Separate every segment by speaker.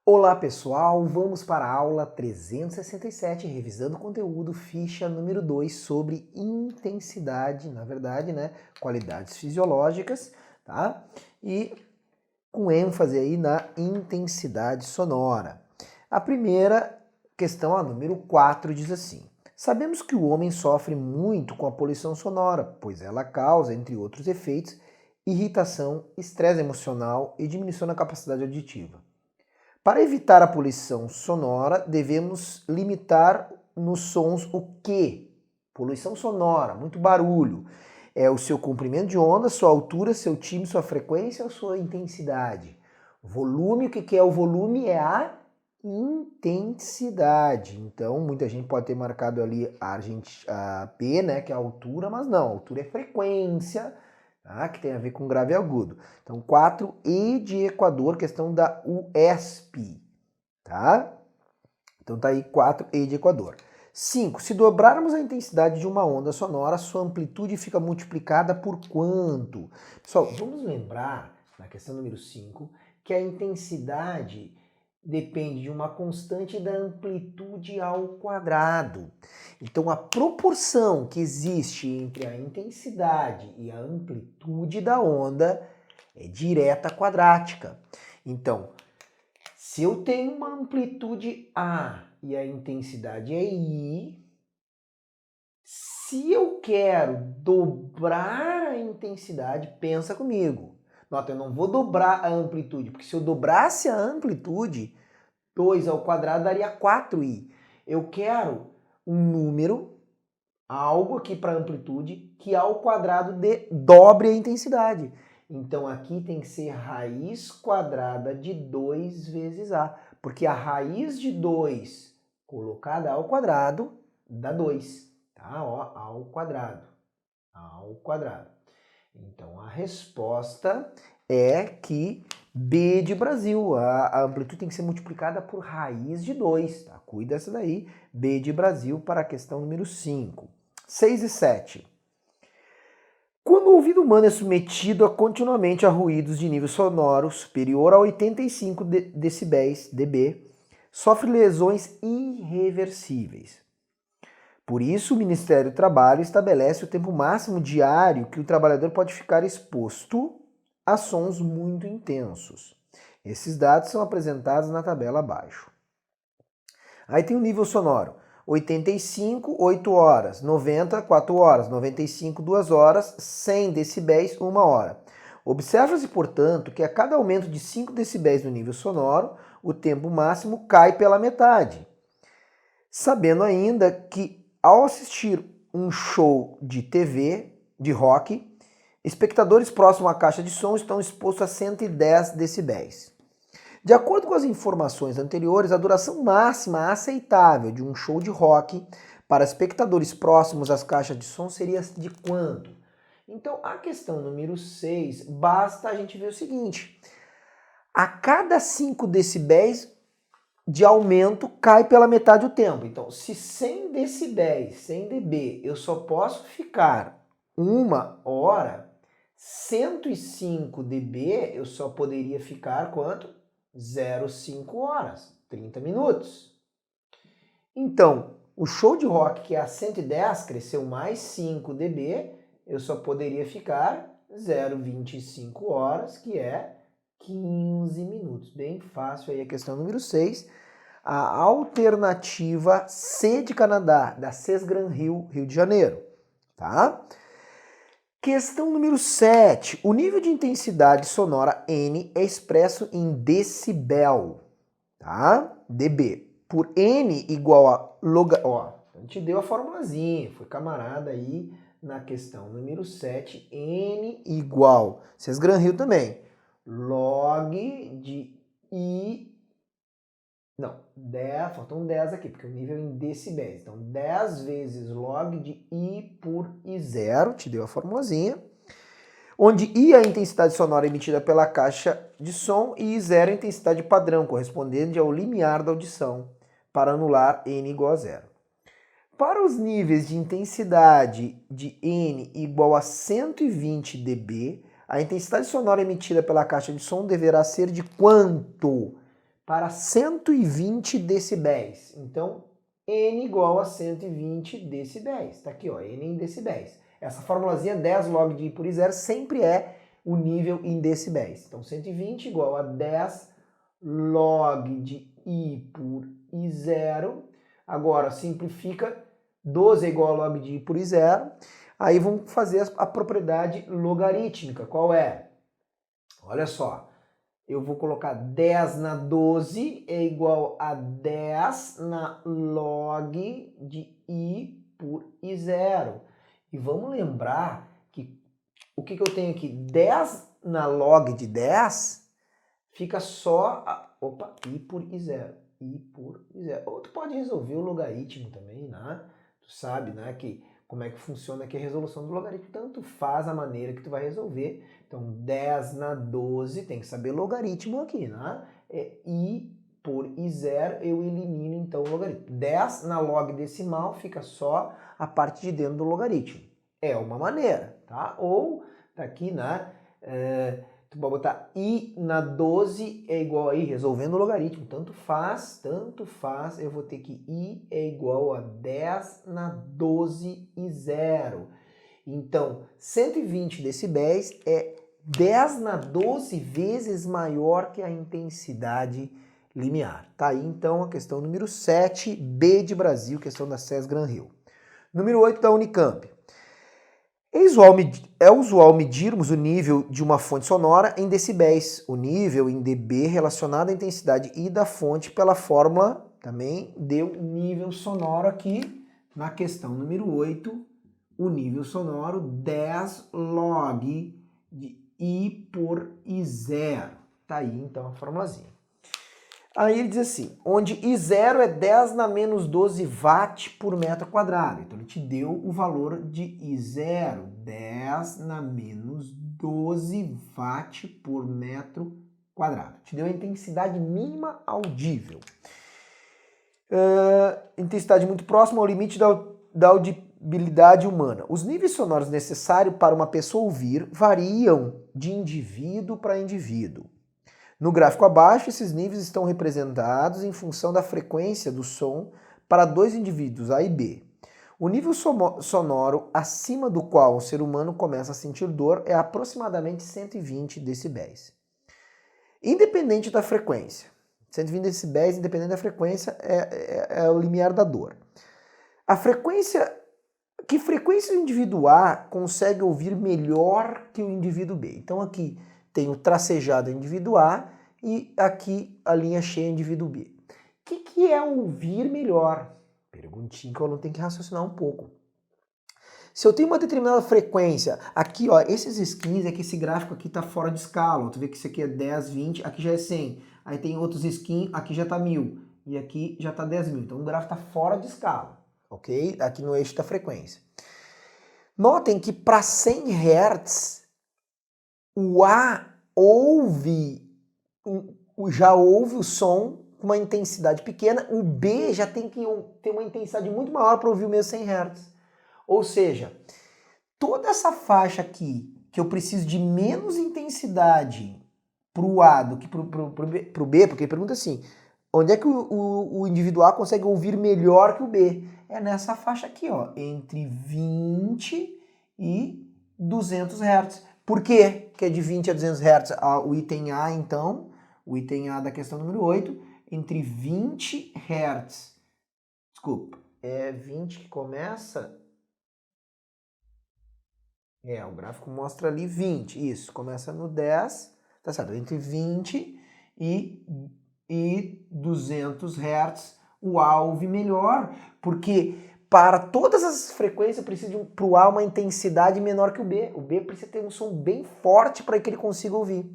Speaker 1: Olá pessoal, vamos para a aula 367, revisando o conteúdo, ficha número 2 sobre intensidade, na verdade, né, qualidades fisiológicas, tá? E com ênfase aí na intensidade sonora. A primeira questão, a número 4, diz assim: sabemos que o homem sofre muito com a poluição sonora, pois ela causa, entre outros efeitos, irritação, estresse emocional e diminuição da capacidade auditiva. Para evitar a poluição sonora, devemos limitar nos sons o quê? Poluição sonora, muito barulho. É o seu comprimento de onda, sua altura, seu timbre, sua frequência ou sua intensidade? Volume, o que é o volume? É a intensidade. Então, muita gente pode ter marcado ali a P, né, que é a altura, mas não, a altura é frequência, tá? Que tem a ver com grave e agudo. Então, 4, E de Equador, questão da UESP, tá? Então tá aí 4, E de Equador. 5, se dobrarmos a intensidade de uma onda sonora, sua amplitude fica multiplicada por quanto? Pessoal, vamos lembrar, na questão número 5, que a intensidade depende de uma constante da amplitude ao quadrado. Então a proporção que existe entre a intensidade e a amplitude da onda é direta quadrática. Então, se eu tenho uma amplitude A e a intensidade é I, se eu quero dobrar a intensidade, pensa comigo. Nota, eu não vou dobrar a amplitude, porque se eu dobrasse a amplitude, 2 ao quadrado daria 4i. Eu quero um número, algo aqui para amplitude, que ao quadrado dobre a intensidade. Então aqui tem que ser raiz quadrada de 2 vezes A, porque a raiz de 2 colocada ao quadrado dá 2, tá? Ó, ao quadrado, ao quadrado. Então a resposta é que B de Brasil, a amplitude tem que ser multiplicada por raiz de 2, tá? Cuida dessa daí, B de Brasil para a questão número 5. 6 e 7. Quando o ouvido humano é submetido continuamente a ruídos de nível sonoro superior a 85 decibéis, dB, sofre lesões irreversíveis. Por isso, o Ministério do Trabalho estabelece o tempo máximo diário que o trabalhador pode ficar exposto a sons muito intensos. Esses dados são apresentados na tabela abaixo. Aí tem o nível sonoro: 85, 8 horas, 90, 4 horas, 95, 2 horas, 100 decibéis, 1 hora. Observa-se, portanto, que a cada aumento de 5 decibéis no nível sonoro, o tempo máximo cai pela metade. Sabendo ainda que, ao assistir um show de TV, de rock, espectadores próximos à caixa de som estão expostos a 110 decibéis. De acordo com as informações anteriores, a duração máxima aceitável de um show de rock para espectadores próximos às caixas de som seria de quanto? Então, a questão número 6, basta a gente ver o seguinte: a cada 5 decibéis de aumento cai pela metade o tempo. Então, se 100 decibéis, 100 dB, eu só posso ficar 1 hora, 105 dB eu só poderia ficar quanto? 0,5 horas, 30 minutos. Então, o show de rock que é a 110 cresceu mais 5 dB, eu só poderia ficar 0,25 horas, que é 15 minutos. Bem fácil aí a questão número 6. A alternativa C de Canadá, da Sesgran Rio, Rio de Janeiro, tá? Questão número 7. O nível de intensidade sonora N é expresso em decibel, tá? dB. Por N igual a ó, a gente deu a formulazinha, foi camarada aí na questão número 7, N igual, Sesgran Rio também, log de I, não, 10, faltam 10 aqui, porque o nível é em decibéis. Então, 10 vezes log de I por I0, te deu a formulazinha, onde I é a intensidade sonora emitida pela caixa de som e I0 é a intensidade padrão, correspondente ao limiar da audição, para anular N igual a 0. Para os níveis de intensidade de N igual a 120 dB, a intensidade sonora emitida pela caixa de som deverá ser de quanto? para 120 decibéis. Então, N igual a 120 decibéis. Tá aqui, ó, N em decibéis. Essa formulazinha 10 log de I por I0 sempre é o nível em decibéis. Então, 120 igual a 10 log de I por I0. Agora, simplifica, 12 é igual a log de I por I0. Aí vamos fazer a propriedade logarítmica. Qual é? Olha só. Eu vou colocar 10 na 12 é igual a 10 na log de I por I0. E vamos lembrar que o que eu tenho aqui? 10 na log de 10 fica só I por I0. I por I0. Ou tu pode resolver o logaritmo também, né? Tu sabe, né, que como é que funciona aqui a resolução do logaritmo. Tanto faz a maneira que tu vai resolver. Então, 10 na 12, tem que saber logaritmo aqui, né? É I por I0, eu elimino então o logaritmo. 10 na log decimal fica só a parte de dentro do logaritmo. É uma maneira, tá? Ou, tá aqui, né? Tu pode botar I na 12 é igual a I, resolvendo o logaritmo. Tanto faz, eu vou ter que I é igual a 10 na 12 I0. Então, 120 decibéis é 10 na 12 vezes maior que a intensidade limiar. Tá aí, então, a questão número 7, B de Brasil, questão da SES Gran Rio. Número 8 da Unicamp. É usual medirmos o nível de uma fonte sonora em decibéis, o nível em dB relacionado à intensidade I da fonte pela fórmula, também deu nível sonoro aqui na questão número 8, o nível sonoro 10 log de I por I0. Tá aí então a formulazinha. Aí ele diz assim, onde I0 é 10 na menos 12 watt por metro quadrado. Então ele te deu o valor de I0, 10 na menos 12 watt por metro quadrado. Te deu a intensidade mínima audível. Intensidade muito próxima ao limite da audibilidade humana. Os níveis sonoros necessários para uma pessoa ouvir variam de indivíduo para indivíduo. No gráfico abaixo, esses níveis estão representados em função da frequência do som para dois indivíduos, A e B. O nível sonoro acima do qual o ser humano começa a sentir dor é aproximadamente 120 decibéis. Independente da frequência. 120 decibéis, independente da frequência, é o limiar da dor. Que frequência o indivíduo A consegue ouvir melhor que o indivíduo B? Então aqui tem o tracejado indivíduo A e aqui a linha cheia indivíduo B. O que é ouvir melhor? Perguntinha que eu não tenho que raciocinar um pouco. Se eu tenho uma determinada frequência, aqui ó, esses skins, que esse gráfico aqui está fora de escala. Tu vê que isso aqui é 10, 20, aqui já é 100. Aí tem outros skins, aqui já está 1000 e aqui já está 10.000. Então o gráfico está fora de escala, ok? Aqui no eixo da frequência. Notem que para 100 Hz, o A já ouve o som com uma intensidade pequena, o B já tem que ter uma intensidade muito maior para ouvir o mesmo 100 Hz. Ou seja, toda essa faixa aqui, que eu preciso de menos intensidade para o A do que para o B, porque ele pergunta assim, onde é que o indivíduo A consegue ouvir melhor que o B? É nessa faixa aqui, ó, entre 20 e 200 Hz. Por quê que é de 20 a 200 Hz? O item A, então, o item A da questão número 8, entre 20 Hz. Desculpa, é 20 que começa... o gráfico mostra ali 20, isso, começa no 10, tá certo? Entre 20 e 200 Hz, o A ouve melhor, porque para todas as frequências precisa para o A uma intensidade menor que o B. O B precisa ter um som bem forte para que ele consiga ouvir.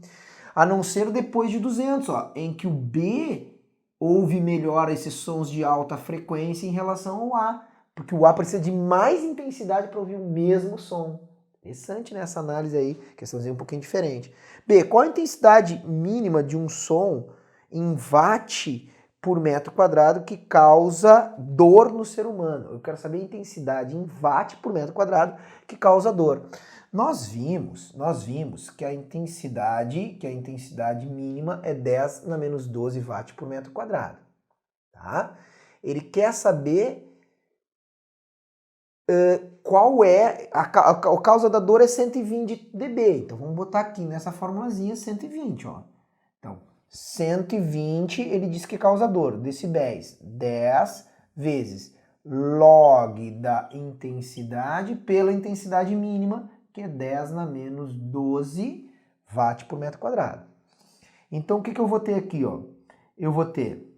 Speaker 1: A não ser depois de 200, ó, em que o B ouve melhor esses sons de alta frequência em relação ao A, porque o A precisa de mais intensidade para ouvir o mesmo som. Interessante, né, essa análise aí, questãozinha um pouquinho diferente. B, qual a intensidade mínima de um som em watt por metro quadrado que causa dor no ser humano? Eu quero saber a intensidade em watt por metro quadrado que causa dor. Nós vimos que a intensidade mínima é 10 na menos 12 watts por metro quadrado, tá? Ele quer saber qual é a causa da dor é 120 dB. Então vamos botar aqui nessa formulazinha 120, ó. Então, 120 ele diz que causa dor, decibéis, 10 vezes log da intensidade pela intensidade mínima, que é 10 na menos 12 watt por metro quadrado. Então o que eu vou ter aqui, ó? Eu vou ter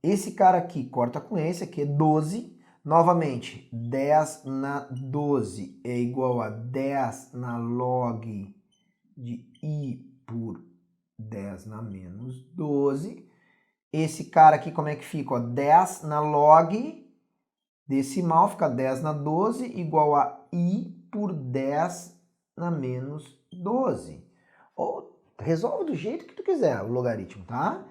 Speaker 1: esse cara aqui corta com esse, aqui é 12. Novamente, 10 na 12 é igual a 10 na log de I por 10 na menos 12. Esse cara aqui como é que fica? Ó, 10 na log decimal, fica 10 na 12 igual a I por 10 na menos 12. Ou resolve do jeito que tu quiser o logaritmo, tá?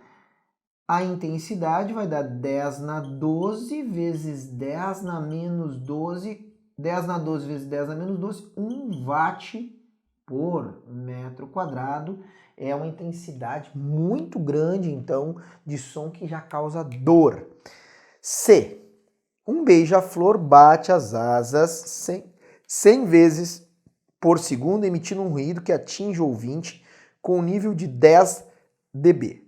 Speaker 1: A intensidade vai dar 10 na 12 vezes 10 na menos 12. 10 na 12 vezes 10 na menos 12, 1 watt por metro quadrado. É uma intensidade muito grande, então, de som que já causa dor. C. Um beija-flor bate as asas 100 vezes por segundo, emitindo um ruído que atinge o ouvinte com um nível de 10 dB.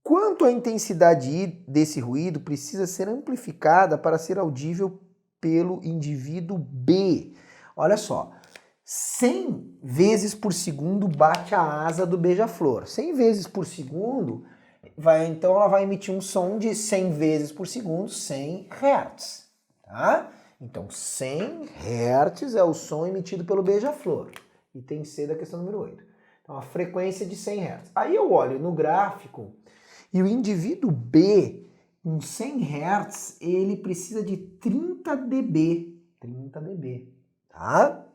Speaker 1: Quanto a intensidade desse ruído precisa ser amplificada para ser audível pelo indivíduo B? Olha só, 100 vezes por segundo bate a asa do beija-flor. 100 vezes por segundo, então ela vai emitir um som de 100 vezes por segundo, 100 Hz. Tá? Então 100 Hz é o som emitido pelo beija-flor. Item C da questão número 8. Então a frequência de 100 Hz. Aí eu olho no gráfico e o indivíduo B, com 100 Hz, ele precisa de 30 dB. 30 dB, tá?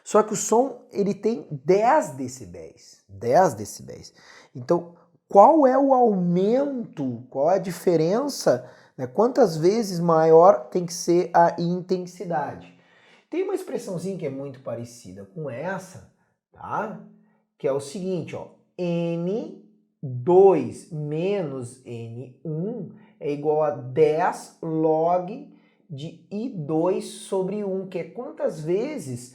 Speaker 1: Só que o som, ele tem 10 decibéis. 10 decibéis. Então, qual é o aumento, qual é a diferença, né? Quantas vezes maior tem que ser a intensidade? Tem uma expressãozinha que é muito parecida com essa, tá? Que é o seguinte, ó. N2 menos N1 é igual a 10 log de I2 sobre 1, que é quantas vezes,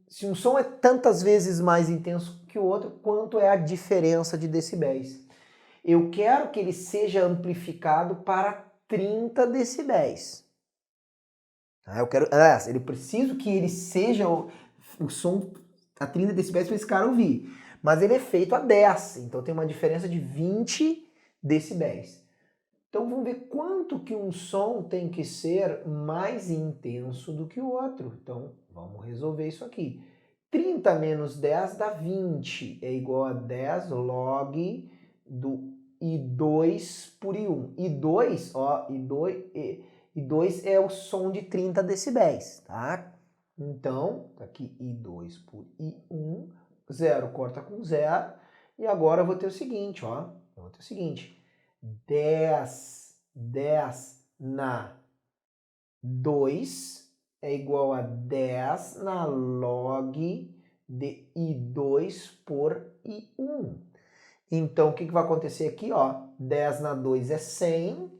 Speaker 1: se um som é tantas vezes mais intenso que o outro, quanto é a diferença de decibéis. Eu quero que ele seja amplificado para 30 decibéis. Eu preciso que ele seja o som a 30 decibéis para esse cara ouvir. Mas ele é feito a 10, então tem uma diferença de 20 decibéis. Então vamos ver quanto que um som tem que ser mais intenso do que o outro. Então vamos resolver isso aqui. 30 menos 10 dá 20, é igual a 10 log do I2 por I1. I2, ó, I2 é o som de 30 decibéis, tá? Então, tá aqui I2 por I1, 0 corta com 0, e agora eu vou ter o seguinte, ó, 10 na 2 é igual a 10 na log de I2 por I1. Então, o que vai acontecer aqui, ó? 10 na 2 é 100,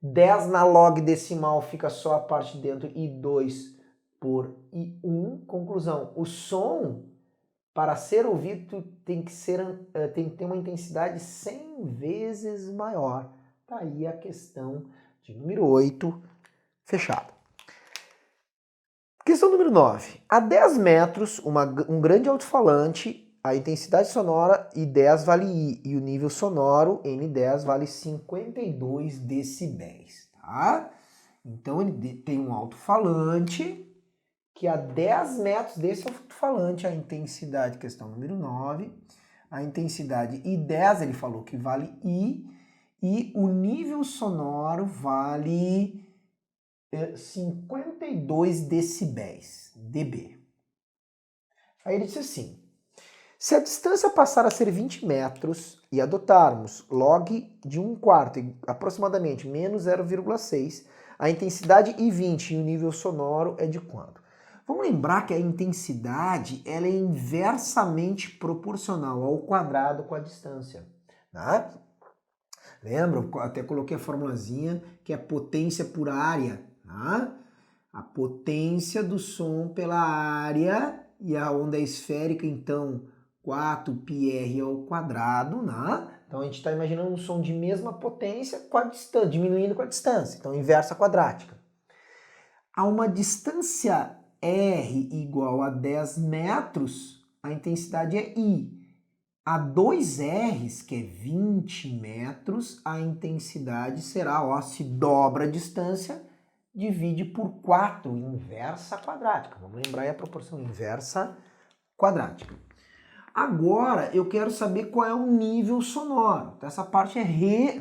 Speaker 1: 10 na log decimal fica só a parte dentro, I2 por I1. Conclusão, o som, para ser ouvido, tem que ter uma intensidade 100 vezes maior. Tá aí a questão de número 8, fechado. Questão número 9. A 10 metros, um grande alto-falante, a intensidade sonora I10 vale I, e o nível sonoro N10 vale 52 decibéis, tá? Então ele tem um alto-falante que a 10 metros desse alto-falante, a intensidade, questão número 9, a intensidade I10, ele falou que vale I, e o nível sonoro vale 52 decibéis, dB. Aí ele disse assim, se a distância passar a ser 20 metros e adotarmos log de 1/4, aproximadamente menos 0,6, A intensidade I20 e o nível sonoro é de quanto? Vamos lembrar que a intensidade ela é inversamente proporcional ao quadrado com a distância. Tá? Lembra? Até coloquei a formulazinha que é potência por área. Tá? A potência do som pela área e a onda é esférica, então 4πr ao quadrado, né? Então a gente está imaginando um som de mesma potência com a distância, diminuindo com a distância, então inversa quadrática. A uma distância r igual a 10 metros, a intensidade é I. A 2 R's, que é 20 metros, a intensidade será, ó, se dobra a distância, divide por 4, inversa quadrática. Vamos lembrar aí a proporção inversa quadrática. Agora eu quero saber qual é o nível sonoro. Então essa parte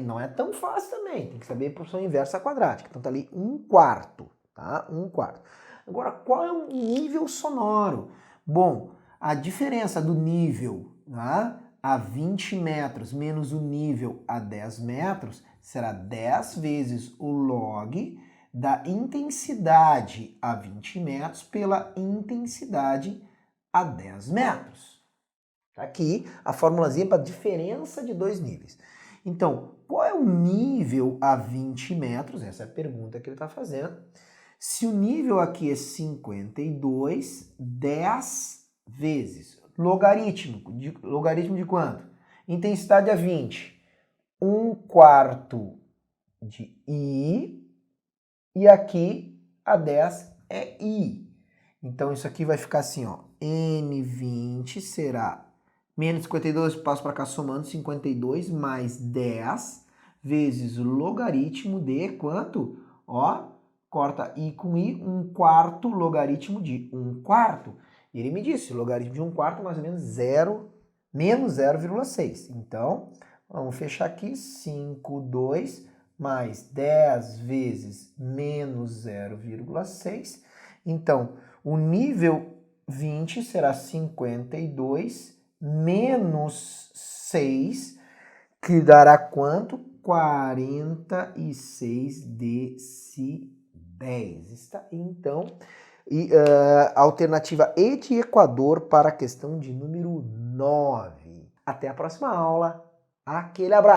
Speaker 1: não é tão fácil também, tem que saber a proporção inversa quadrática. Então tá ali 1/4, tá? 1/4. Agora, qual é o nível sonoro? Bom, a diferença do nível, tá, a 20 metros menos o nível a 10 metros será 10 vezes o log da intensidade a 20 metros pela intensidade a 10 metros. Tá aqui a formulazinha para a diferença de dois níveis. Então, qual é o nível a 20 metros? Essa é a pergunta que ele está fazendo. Se o nível aqui é 52, 10 vezes. Logaritmo de quanto? Intensidade a 20. 1/4 de I. E aqui a 10 é I. Então isso aqui vai ficar assim, ó. N20 será menos 52, passo para cá somando, 52 mais 10 vezes o logaritmo de quanto? Ó, corta I com I, 1/4 logaritmo de 1/4. E ele me disse, logaritmo de 1/4 mais ou menos menos 0,6. Então, vamos fechar aqui, 5/2 mais 10 vezes menos 0,6. Então, o nível 20 será 52 menos 6, que dará quanto? 46 decibéis. Está aí, então, a alternativa E de Equador para a questão de número 9. Até a próxima aula. Aquele abraço!